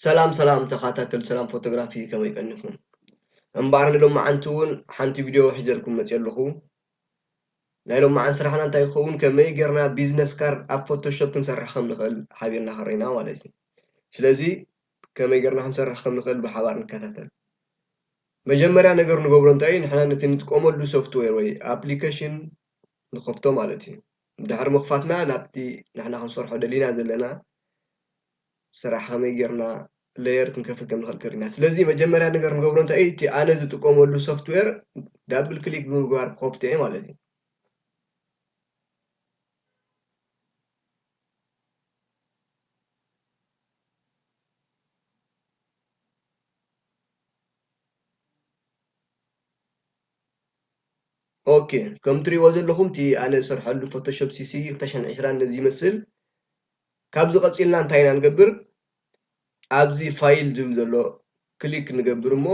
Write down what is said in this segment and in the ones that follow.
سلام تخاتل سلام فوتوغرافي كما يقنفون انبارنا لهم معنتون حانتي فيديو حجركم متيلخو نايلهم معن سرحنا انتا يخون كما يقرنا بيزنس كار اب فوتوشوب نسرح خم نخل حبيرنا خرينا والدي سلازي كما يقرنا نسرح خم نخل بحوار نكتاتل مجمرا نقر نقبرو انتاي نحنا نتقومو لو سوفتوير وي ابليكيشن نخفتو مالتي دحر مخفاتنا نابتي نحنا خنصرحو دلينا زلنا سرح خم يقرنا لاير ክንከፍት ከም ንኽእል ከሪና ስለዚ መጀመርያ ነገር ንገብሮ እንታይ እቲ ኣነ ዝጥቀመሉ ሶፍትዌር ዳብል ክሊክ ብምግባር ከፍቶ እየ ማለት እዩ ኦኬ ከም ትሪእዎ ዘለኹም እቲ ኣነ ዝሰርሐሉ ፎቶሾፕ ሲሲ 2020 ነዚ ይመስል ካብዚ ቀፂልና እንታይ ኢና ንገብር ኣብዚ ፋይል ዝብል ዘሎ ክሊክ ንገብር እሞ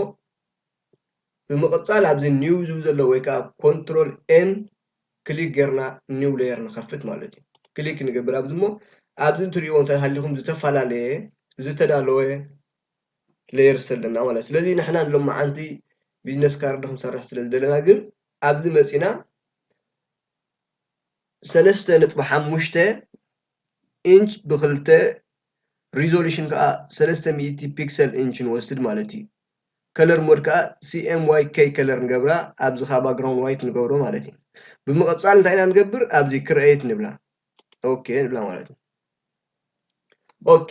ብምቕፃል ኣብዚ ኒው ዝብል ዘሎ ወይ ከዓ ኮንትሮል ኤን ክሊክ ጌርና ኒው ሌየር ንኸፍት ማለት እዩ ክሊክ ንገብር ኣብዚ እሞ ኣብዚ እንትሪእዎ እንተሃሊኹም ዝተፈላለየ ዝተዳለወ ሌየር ዘለና ማለት ስለዚ ንሕና ሎማዓንቲ ቢዝነስ ካርድ ክንሰርሕ ስለ ዝደለና ግን ኣብዚ መፂና 3.5 ኢንች ብክልተ ሪዞሉሽን ከዓ 300 ፒክሰል ኢንች ንወስድ ማለት እዩ ከለር ሞድ ከዓ CMYK ከለር ንገብራ ኣብዚ ካ ባክግራውንድ ዋይት ንገብሮ ማለት እዩ ብምቕፃል እንታይ ኢና ንገብር ኣብዚ ክሪኤት ንብላ ኦኬ ንብላ ማለት እዩ ኦኬ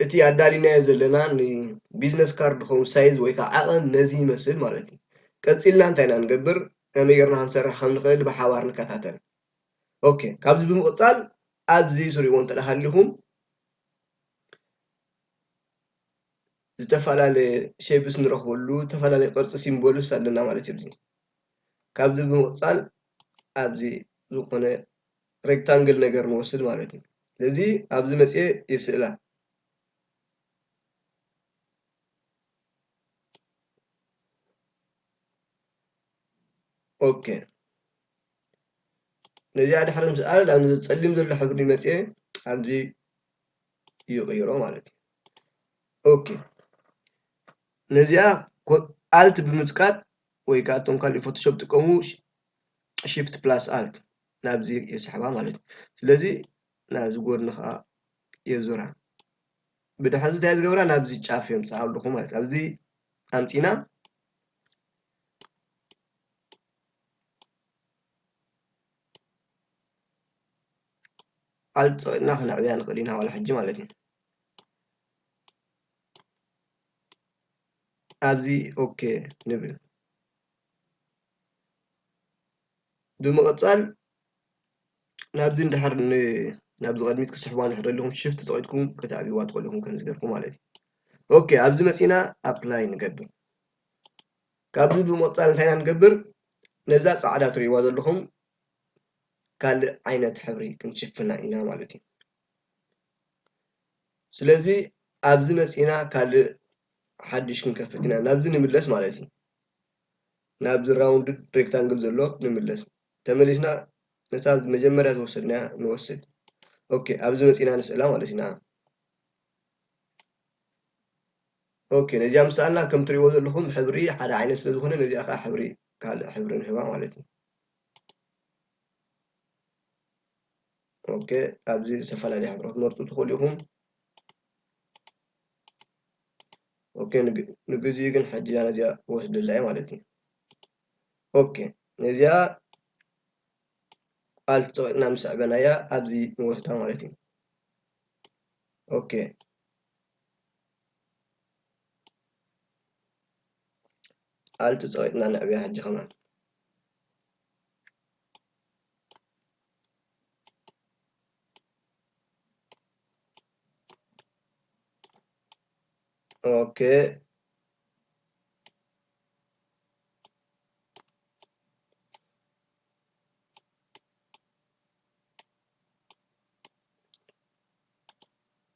እቲ ኣዳሊናዮ ዘለና ንቢዝነስ ካርድ ኸውን ሳይዝ ወይ ከዓ ዓቐን ነዚ ይመስል ማለት እዩ ቀፂልና እንታይ ኢና ንገብር ከመይ ጌርና ክንሰርሕ ከም ንኽእል ብሓባር ንከታተል ኦኬ ካብዚ ብምቕፃል ኣብዚ ትሪእዎ እንተደሃሊኹም ዝተፈላለየ ሼፕስ ንረኽበሉ ዝተፈላለየ ቅርፂ ሲምቦልስ ኣለና ማለት እዩ ካብዚ ብምቕፃል ኣብዚ ዝኾነ ሬክታንግል ነገር ንወስድ ማለት እዩ ስለዚ ኣብዚ መፅአ ይስእላ ኦኬ ነዚኣ ድሕሪ ምስኣል ኣብዚ ፀሊም ዘሎ ሕብሪ መፅአ ኣብዚ ይቕይሮ ማለት እዩ ኦኬ ነዚኣ ኣልት ብምፅቃጥ ወይ ከዓ እቶም ካልእ ፎቶሾፕ ጥቀሙ ሽፍት ፕላስ ኣልት ናብዚ የስሕባ ማለት እዩ ስለዚ ናብዚ ጎድኒ ከዓ የዞራ ብድሕሪ እንታይ ዝገብራ ናብዚ ጫፍ የምፅኣ ኣለኹ ማለት እዩ ኣብዚ ኣምፂና ኣልት ፀቂጥና ክነዕብያ ንኽእል ኢና ዋላ ሕጂ ማለት እዩ ኣብዚ ኦኬ ንብል ብምቕፃል ናብዚ እንድሕር ናብዚ ቅድሚት ክስሕባ እንድሕር ዘለኹም ሽፍቲ ፀቂጥኩም ከተዕብይዋ ትኽእሉ ኢኹም ከም ዝገርኩም ማለት እዩ ኦኬ ኣብዚ መፂና ኣፕላይ ንገብር ካብዚ ብምቕፃል እንታይ ኢና ንገብር ነዛ ፃዕዳ ትሪእዋ ዘለኹም ካልእ ዓይነት ሕብሪ ክንሽፍና ኢና ማለት እዩ ስለዚ ኣብዚ መፂና ካልእ ሓድሽ ክንከፍት ኢና ናብዚ ንምለስ ማለት እዩ ናብዚ ራውንድ ሬክታንግል ዘሎ ንምለስ ተመሊስና ነታ መጀመርያ ዝወሰድናያ ንወስድ ኦኬ ኣብዚ መፂና ንስእላ ማለት ኢና ኦኬ ነዚኣ ምሳልና ከም ትሪእዎ ዘለኹም ሕብሪ ሓደ ዓይነት ስለ ዝኾነ ነዚኣ ከዓ ሕብሪ ካልእ ሕብሪ ንህባ ማለት እዩ ኦኬ ኣብዚ ዝተፈላለየ ሕብሪ ክትመርፁ ትኽእሉ ኢኹም ኦኬ ንግዜኡ ግን ሕጂ ነዚኣ ወስደላ እየ ማለት እዩ ኦኬ ነዚኣ ኣልት ፀቂጥና ምስ ዕበናያ ኣብዚ ንወስዳ ማለት እዩ ኦኬ ኣልት ፀቂጥና ነዕብያ ሕጂ ከማን ኦኬ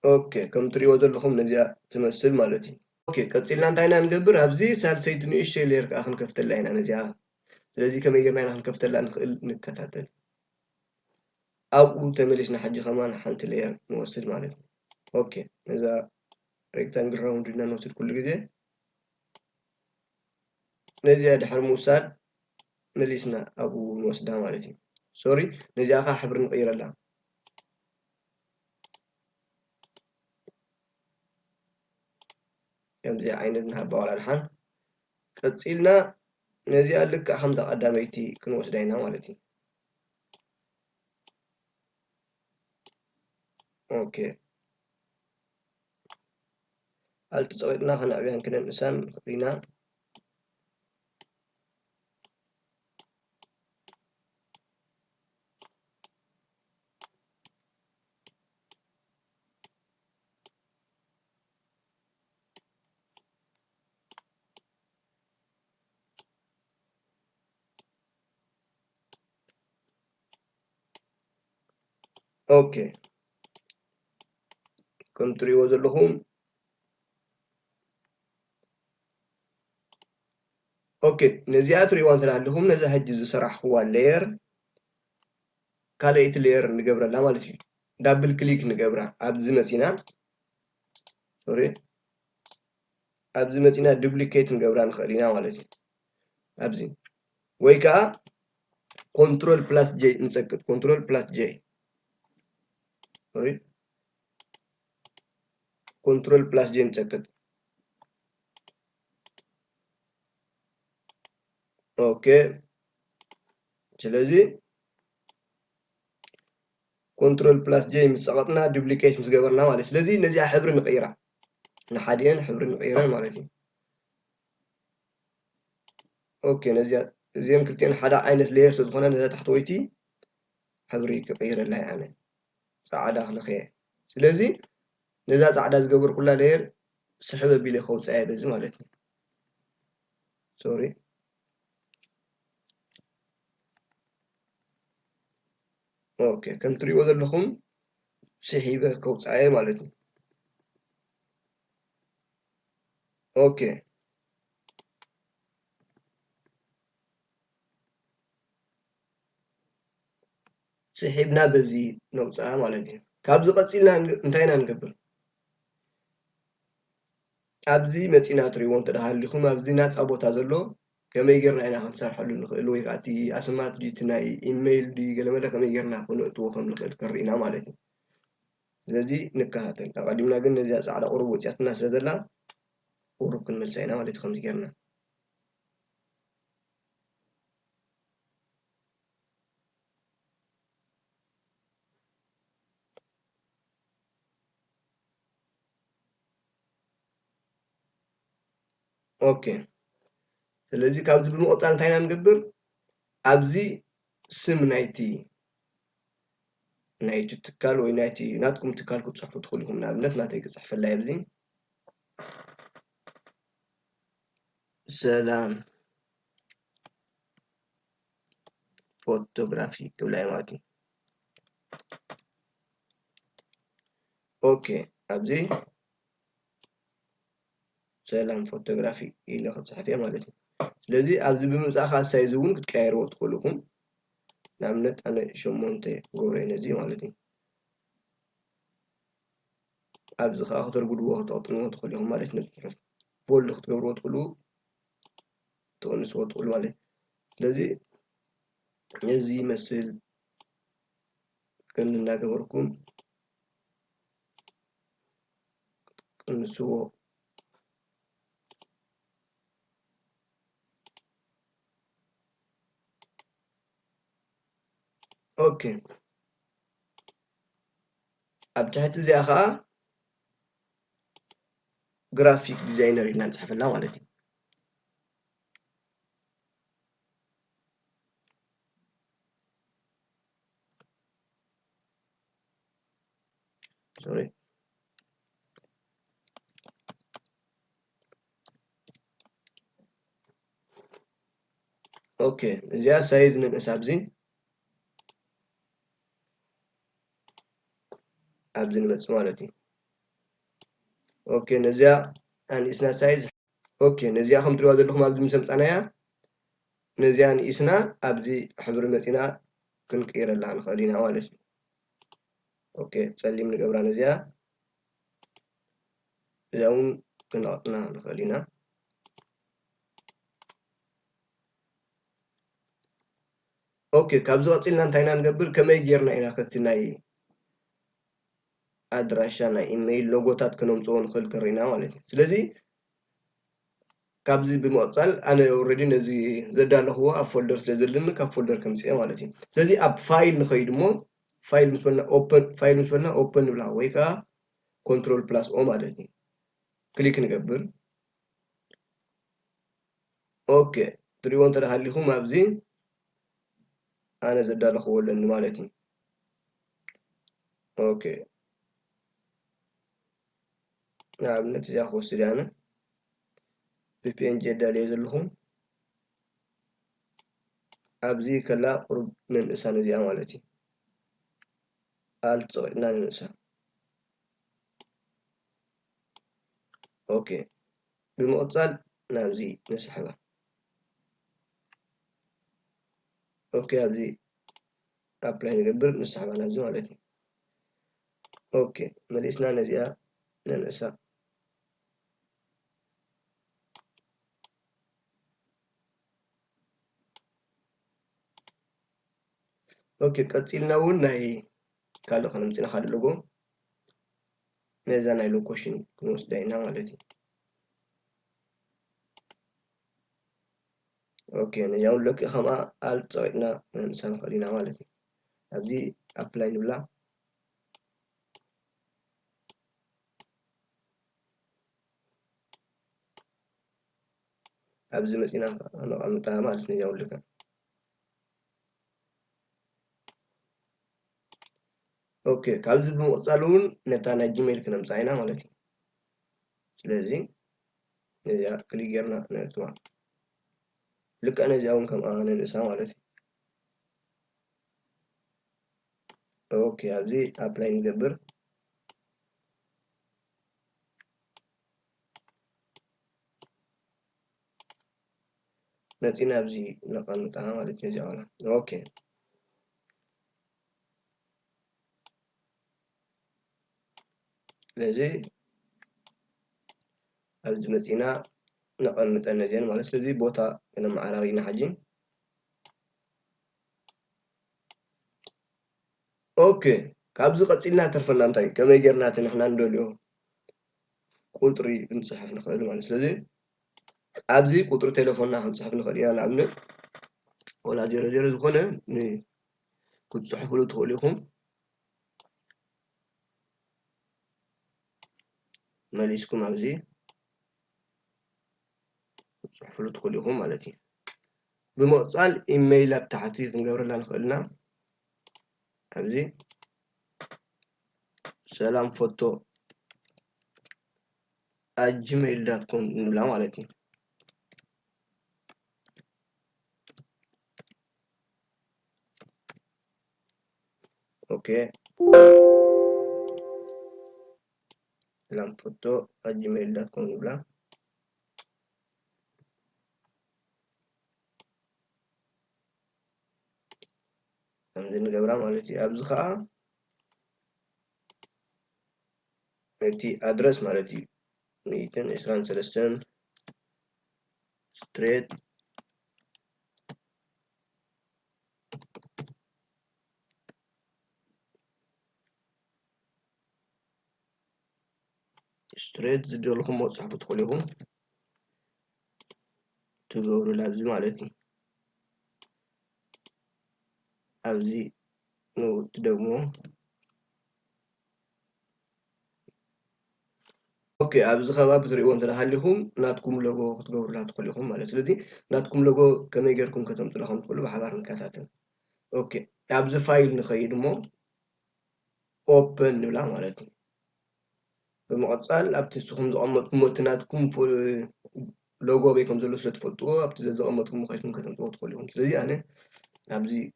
ኦኬ ከም ትሪእዎ ዘለኹም ነዚኣ ትመስል ማለት እዩ ኦኬ ቀፂልና እንታይ ኢና ንገብር ኣብዚ ሳልሰይቲ ንእሽተይ ሌየር ከዓ ክንከፍተላ ኢና ነዚኣ ስለዚ ከመይ ጌርና ኢና ክንከፍተላ ንኽእል ንከታተል ኣብኡ ተመሊስና ሕጂ ከማን ሓንቲ ሌየር ንወስድ ማለት እዩ ኦኬ ነዛ ريكتانجل راوند إلنا نوصل كل جزء نزيها دحر موساد مليسنا أبو موسدها مالتي سوري نزيها آخر حبر نغير لها يمزي عينة نهبا ولا الحن كتصيلنا نزيها لك حمزة قداميتي كن وسدينا مالتي أوكي هل تصغيرنا خنا أبيان كنا نسان خلينا أوكي كنت ريوز لهم أوكي نزيات ريوان تلعلهم نزا هجز سرح هو اللير كاليت لير نقبرا لا مالتي دبل كليك نقبرا أبزي مسينا سوري أبزي مسينا دوبليكيت نقبرا نخلينا مالتي أبزي ويكا كنترول بلس جي نسكت كنترول بلس جي سوري كنترول بلس جي نسكت أوكي سلازي كنترول بلس جي مسقطنا دوبليكيت مسقبرنا مالتي سلازي نزيها حبر نغيرها نحديا حبر نغيرها مالتي أوكي نزيها زين كلتين حدا عينة لير سدخونا نزيها تحت ويتي حبري كغير الله يعني صعدا خلخيه سلازي نزا صعدا زقبر كلها لير سحبه بيلي خوت ساي بزي مالتني سوري اوكي كم تريو لكم سحيبه خوت ساي مالتني اوكي سحبنا بزي نوصا مالتني كابز قصيلنا انتينا نقبر أبزي متينا تريوان تدهاليكم أبزي ناس أبوتا زلو كما يجرنا أنا هنسرحلو نخيل ويقعتي أسمات دي تناي إيميل دي قال ماذا كما يجرنا كنا توهم نخيل كرينا مالتي الذي نكهتن قديمنا قلنا زي على أوروبا جاتنا سلزلا أوروبا كنا ملسينا مالتي خمس جرنا أوكي الذي كابز بمقطع انتينا نقبر أبزي سم نايتي تكال وي نايتي ناتكم تكال كنت صحفو تخليكم نابنت ناتي صحف الله يبزي سلام فوتوغرافي كبلا يماكي أوكي أبزي سلام فوتوغرافي إلا خد صحفية مالتي ስለዚህ ኣብዚ ብምምፃእኻ ሳይዝ እውን ክትቀያይርዎ ትኽእሉ ኢኹም ንኣብነት ኣነ 8 ገብረ ነዚ ማለት እዩ ኣብዚ ከዓ ክተርጉድዎ ክትቕጥንዎ ትኽእሉ ኢኹም ማለት ነዚ ፅሑፍ ቦልድ ክትገብርዎ ትኽእሉ ትቕንስዎ ትኽእሉ ማለት ስለዚ እዚ ይመስል ከምዚ እናገበርኩም ቅንስዎ ኦኬ ኣብ ትሕቲ እዚኣ ከዓ ግራፊክ ዲዛይነር ኢልና ንፅሕፈላ ማለት እዩ ሶሪ ኦኬ እዚኣ ሳይዝ ንንእስ ኣብዚ ንመፅእ ማለት እዩ ኦኬ ነዚኣ ኣንእስና ሳይዝ ኦኬ ነዚኣ ከም ትሪእዋ ዘለኹም ኣብዚ ምስ ኣምፃናያ ነዚኣ ንእስና ኣብዚ ሕብሪ መፂና ክንቅይረላ ንኽእል ኢና ማለት እዩ ኦኬ ፀሊም ንገብራ ነዚኣ إذا كنا نخلينا أوكي كابزو أصلنا انتينا نقبل كما يجيرنا إلى ختناي أدراشنا إيميل لوجوتات كنوم صون خل كرينا والله سلزي كابزي بموصل أنا already نزي زدنا هو أفولدر سلزلنا كفولدر كم سيا والله سلزي أب فايل نخيد مو فايل مثلنا open ولا ويكا كنترول بلس أو مالتي كليك نقبل أوكي تريون ترى هاللي هو مابزي أنا زدنا هو لأن مالتي أوكي نعم نتيجة أخو سريانا VPN جدا ليزلهم أبزي كلا قرب من الإنسان زي مالتي آلت صغيرنا ننسى أوكي بمقصد نابزي نسحبها أوكي أبزي أبلاي نقبل نسحبها نابزي مالتي أوكي مليسنا نزيها ننسى أوكي قتلنا ونهي قالوا خلنا نمسينا خالي اللوغو نزانا لوكوشن كنوس داينا مالتي أوكي نجاول لك خما آلت صغيرنا ننسى خلينا مالتي أبزي أبلاي نبلا أبزي مسينا أنا أمتها مالتي نجاول لك أوكي كابزي بمقصلون نتانا جيميل كنمساينا مالتي سلازي نجا كليجرنا نتوا لك أنا جاون كم أنا نسا مالتي أوكي أبزي أبلاي نقبر نتينا أبزي نقل نتاها مالتي نجاونا أوكي لذي أبزي متينا نقل نتانا زين مالتي لذي بوتا أنا معرارينا حجين أوكي كابزي قتلنا ترفلنا انتاي كما يجرنا تنحنا ندوليو قطري نصحف نخيل مالتي لذي أبزي قطر تلفوننا نصحف نخيلنا لعبنا ولا جيرا جيرا زخونة كنت صحفوا له تخوليهم ماليسكم أبزي كنت صحفوا له تخوليهم مالتي بمقصال إيميل بتاعتي نقبر لنا نخيلنا أبزي سلام فوتو @gmail.com نبلا مالتي اوكي سلام فوتو @gmail.com نبلا نمزين نقبرا مالتي أبز خاء نتي أدرس مالتي 223 ستريت زدولهم موصحف تدخليهم تقولوا لابزي مالتي أبزي نو تدومو اوكي أبز خاء بتريقون تلحليهم ناتكم لغو تقولوا لا تدخليهم مالتي لذي ناتكم لغو كما يجركم كتمت لهم تدخلوا بحبار نكاتاتن اوكي أبز فايل نخيد مو open نبلا مالتي بمقصال أبتي سخم زقمتكم وتناتكم لوجو بيكم زلوا ستفوتوا أبتي زقمتكم مخيتكم كتمتوا تدخليهم سلذي أنا أبزي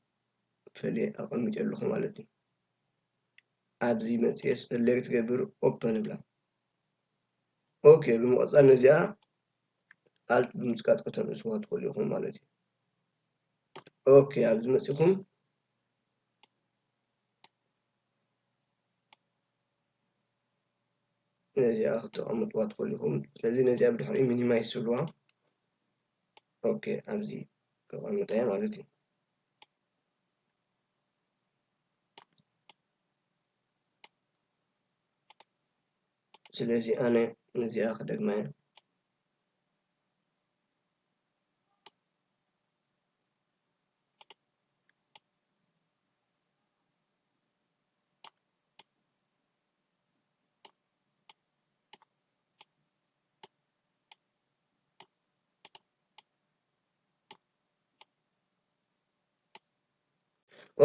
فلي أقمت لكم مالتي أبزي متيس اللي تقبر open بلا أوكي بمقصال نزيا قالت بمسكات قتل اسمها تدخليهم مالتي أوكي أبزي متيكم نزيها ክትቕምጥዋ ትኽእሉ ኢኹም ስለዚ ነዚኣ ብድሕሪኡ ሚኒማይዝ ትብልዋ ኦኬ ኣብዚ ከቐምጣ እየ ማለት እዩ ስለዚ ኣነ ነዚኣ ክደግማ እየ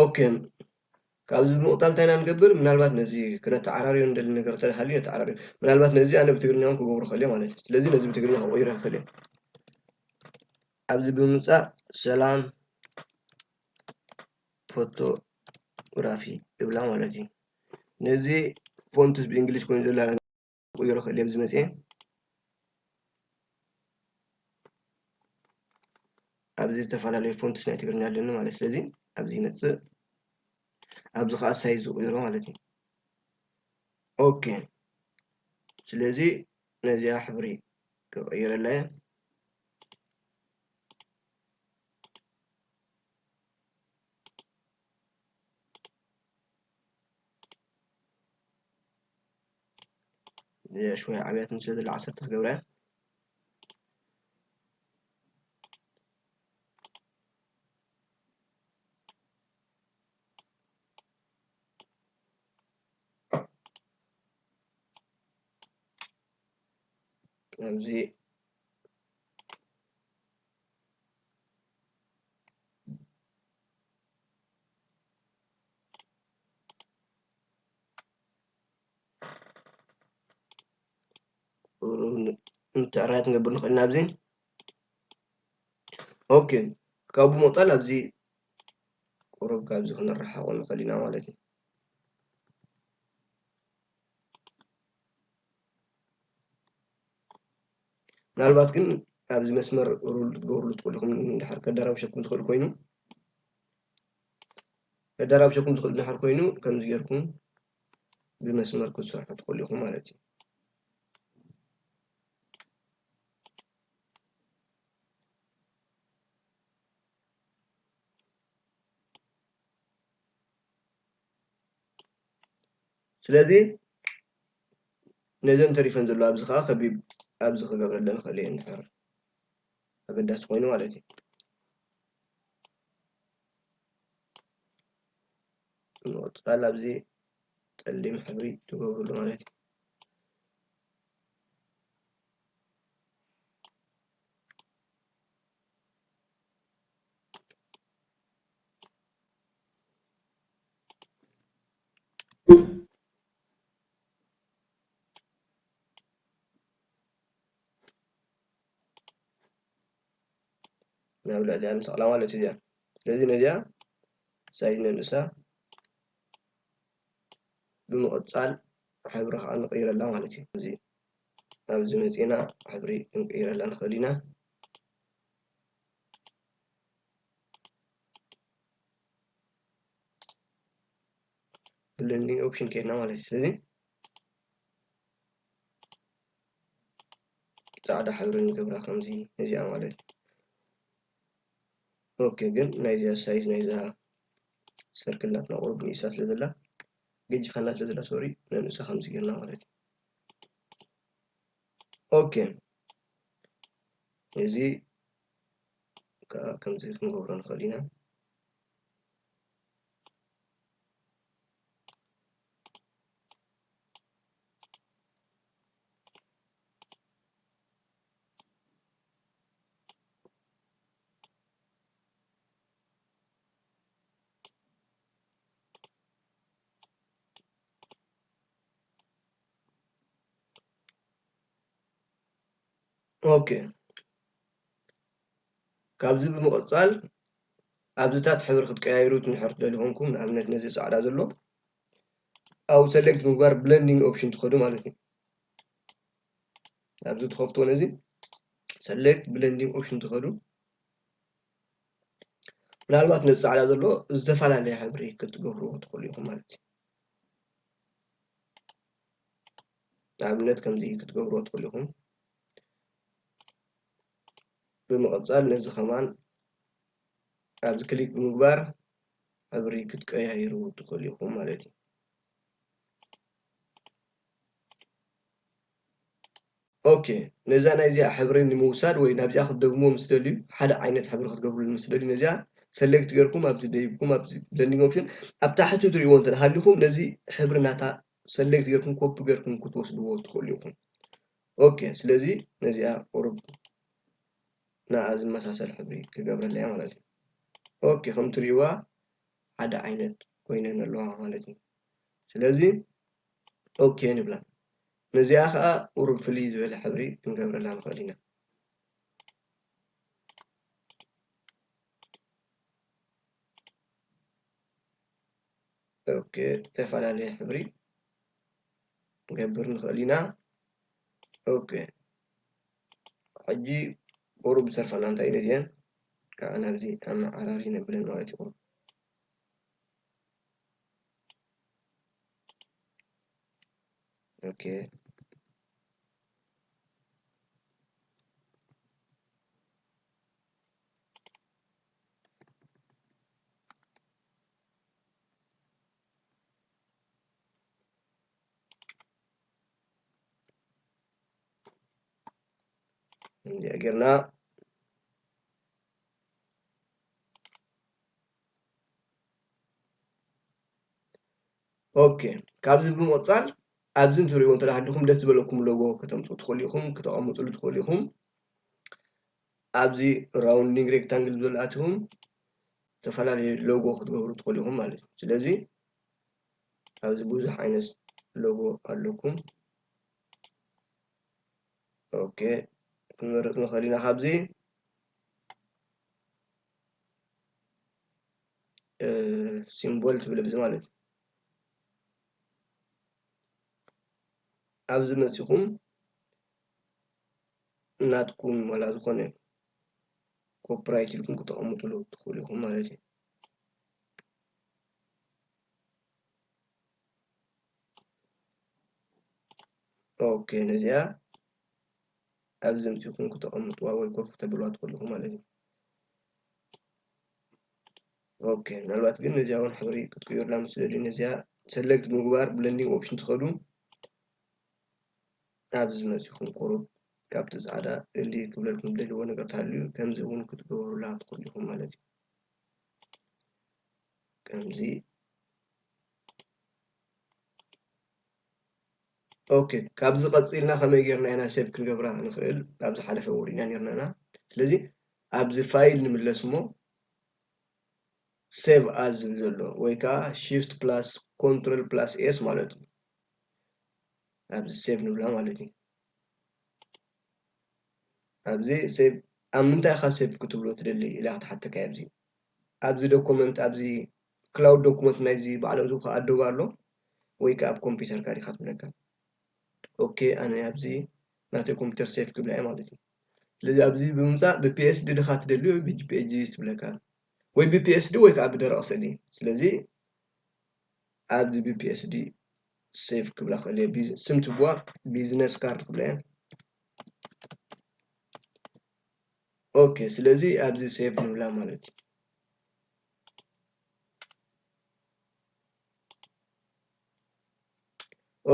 ኦኬ ካብዚ ብምቕጣል እንታይ ኢና ንገብር ምናልባት ነዚ ክነተዓራርዮ እንደሊ ነገር ተሃልዩ ነተዓራርዮ ምናልባት ነዚ ኣነ ብትግርኛ እውን ክገብሮ ክእል እየ ማለት እዩ ስለዚ ነዚ ብትግርኛ ክቕይሮ ክእል እየ ኣብዚ ብምምፃእ ሰላም ፎቶግራፊ ይብላ ማለት እዩ ነዚ ፎንትስ ብእንግሊሽ ኮይኑ ዘላ ክቕይሮ ክእል እየ ብዚ መፅአ ኣብዚ ዝተፈላለዩ ፎንትስ ናይ ትግርኛ ኣለኒ ማለት ስለዚ ኣብዚ ይመፅእ ኣብዚ ከዓ ሳይዝ ዝቕይሮ ማለት እዩ ኦኬ ስለዚ ነዚኣ ሕብሪ ክቕይረላ እየ شوية عبيات مثل هذه العصر تخجورها زي انت رأيت نقبل نخلينا بزين اوكي كابو مطلع بزي قرب كابزي خلنا نرحق ونخلينا مالتي ምናልባት ግን ኣብዚ መስመር ሩል ትገብርሉ ትኽእሉ ኢኹም እንድሕር ከደራብሸኩም ዝኽእል ኮይኑ ከደራብሸኩም ዝኽእል ድሕር ኮይኑ ከምዚ ጌርኩም ብመስመር ክትሰርሑ ትኽእሉ ኢኹም ማለት እዩ ስለዚ ነዘን ተሪፈን ዘሎ ኣብዚ ከዓ ከቢብ ኣብዚ ክገብረለን ክእል እየ እንድሕር ኣገዳሲ ኮይኑ ማለት እዩ ንቆፃል ኣብዚ ፀሊም ሕብሪ ትገብርሉ ማለት እዩ ናብ ልዕሊኣ ንሰቕላ ማለት እዩ እዚኣ ስለዚ ነዚኣ ሳይዝ ነንእሳ ብምቕፃል ሕብሪ ከዓ ንቕይረላ ማለት እዩ እዚ ኣብዚ መፂና ሕብሪ ክንቅይረላ ንኽእል ኢና blending option ከይድና ማለት እዩ ስለዚ ፃዕዳ ሕብሪ ንገብራ ከምዚ ነዚኣ ማለት እዩ ኦኬ ግን ናይዚኣ ሳይዝ ናይዛ ሰርክላትና ቁርብ ንእሳ ስለ ዘላ ገጅፋና ስለ ዘላ ሶሪ ነንእሳ ከምዚ ጌርና ማለት እዩ ኦኬ እዚ ከዓ ከምዚ ክንገብሮ ንኽእል ኢና ኦኬ ካብዚ ብምቕፃል ኣብዝታት ሕብሪ ክትቀያይሩ እንድሕር ትደልዩ ኮንኩም ንኣብነት ነዚ ፃዕዳ ዘሎ ኣብ ሰሌክት ምግባር ብለንዲንግ ኦፕሽን ትኸዱ ማለት እዩ ኣብዚ ትኸፍትዎ ነዚ ሰሌክት ብለንዲንግ ኦፕሽን ትኸዱ ምናልባት ነዚ ፃዕዳ ዘሎ ዝተፈላለየ ሕብሪ ክትገብርዎ ትኽእሉ ኢኹም ማለት እዩ ንኣብነት ከምዚ ክትገብርዎ ትኽእሉ ኢኹም ብምቕጻል ነዚ ኸማን ኣብዚ ክሊክ ብምግባር ሕብሪ ክትቀያይሩ ትኽእሉ ኢኹም ማለት እዩ ኦኬ ነዛ ናይዚኣ ሕብሪ ንምውሳድ ወይ ናብዚኣ ክትደግሞ ምስ ደልዩ ሓደ ዓይነት ሕብሪ ክትገብርሉ ምስ ደልዩ ነዚኣ ሰሌክት ጌርኩም ኣብዚ ደይብኩም ኣብዚ ብለንዲንግ ኦፕሽን ኣብ ታሕቲ ትሪእዎ እንተሃሊኹም ነዚ ሕብሪ ናታ ሰሌክት ጌርኩም ኮፒ ጌርኩም ክትወስድዎ ትኽእሉ ኢኹም ኦኬ ስለዚ ነዚኣ ቁርብ ናኣ ዝመሳሰል ሕብሪ ክገብረላ እያ ማለት እዩ ኦኬ ከም ትሪእዋ ሓደ ዓይነት ኮይነን ኣለዋ ማለት እዩ ስለዚ ኦኬ ንብላ ነዚኣ ከዓ ቁርብ ፍልይ ዝበለ ሕብሪ ክንገብረላ ንኽእል ኢና ኦኬ ዝተፈላለየ ሕብሪ ክንገብር ንኽእል ኢና ኦኬ ሕጂ ቁሩብ ዝተርፈና እንታይ እዩ ነዚአን ከዓ ናብዚ ኣመዓራሪ ነብለን ማለት እዩ ቁሩብ ኦኬ እንዲያ ጌርና ኦኬ ካብዚ ብምቕጻል ኣብዚ እንትሪእዎ እንተሃሊኹም ደስ ዝበለኩም ሎጎ ከተምፅኡ ትኽእሉ ኢኹም ክተቐምጡሉ ትኽእሉ ኢኹም ኣብዚ ራውንዲንግ ሬክታንግል ዝብል ኣትኹም ዝተፈላለዩ ሎጎ ክትገብሩ ትኽእሉ ኢኹም ማለት እዩ ስለዚ ኣብዚ ብዙሕ ዓይነት ሎጎ ኣለኩም ኦኬ ክንመርፅ ንኽእል ኢና ካብዚ ሲምቦል ትብል ብዚ ማለት እዩ ኣብዚ መፂኹም እናትኩም ዋላ ዝኾነ ኮፒራይት ኢልኩም ክተቐምጡሉ ትኽእሉ ኢኹም ማለት እዩ ኦኬ ነዚኣ ኣብዚ መፂኹም ክተቐምጥዋ ወይ ኮፍ ክተብልዋ ትኽእሉ ኢኹም ማለት እዩ ኦኬ ምናልባት ግን ነዚኣ እውን ሕብሪ ክትቅይሩላ ምስ ደልዩ ነዚኣ ሰሌክት ምግባር ብለንዲንግ ኦፕሽን ትኸዱ ኣብዚ መፂኹም ቁሩብ ካብቲ ፃዕዳ እሊ ክብለልኩም ደልይዎ ነገር እንተሃልዩ ከምዚ እውን ክትገብሩላ ትኽእሉ ኢኹም ማለት እዩ ከምዚ ኦኬ ካብዚ ቀፂልና ከመይ ጌርና ኢና ሴቭ ክንገብራ ንኽእል ኣብ ዝሓለፈ ወሪድና ነርና ስለዚ ኣብዚ ፋይል ንምለስ እሞ ሴቭ ኣዝ ዝብል ዘሎ ወይ ከዓ ሽፍት ፕላስ ኮንትሮል ፕላስ ኤስ ማለት እዩ ኣብዚ ሴቭ ንብላ ማለት እዩ ኣብዚ ሴቭ ኣብ ምንታይ ኢኻ ሴቭ ክትብሎ ትደሊ ኢላ ክትሓተካ ኣብዚ ኣብዚ ዶኩመንት ኣብዚ ክላውድ ዶኩመንት ናይዚ ባዕሎም ዝብካ ኣዶባ ኣሎ ወይ ከዓ ኣብ ኮምፒውተርካ ዲኻ ትብለካ ኦኬ ኣነ ኣብዚ ናተይ ኮምፒውተር ሴቭ ክብላ እየ ማለት እዩ ስለዚ ኣብዚ ብምምፃእ ብፒኤስዲ ዲኻ ትደሊ ወይ ብጂፒኤጂ ትብለካ ወይ ብፒኤስዲ ወይ ከዓ ብደረቕ ስእሊ ስለዚ ኣብዚ ብፒኤስዲ ሴቭ ክብላ ክእል እየ ስም ትብዋ ቢዝነስ ካርድ ክብላ እየ ኦኬ ስለዚ ኣብዚ ሴቭ ንብላ ማለት እዩ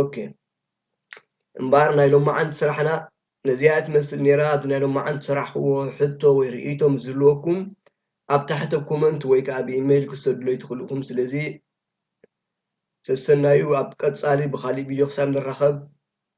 ኦኬ እምበር ናይ ሎማዓንቲ ስራሕና ነዚኣ ትመስል ነይራ ኣብ ናይ ሎማዓንቲ ስራሕዎ ሕቶ ወይ ርእይቶ ምስ ዝህልወኩም ኣብ ታሕቲ ኮመንት ወይ ከዓ ብኢሜይል ክሰድሎ ትኽእሉ ኢኹም ስለዚ ተሰናዩ ኣብ ቀፃሊ ብካሊእ ቪድዮ ክሳብ ንራኸብ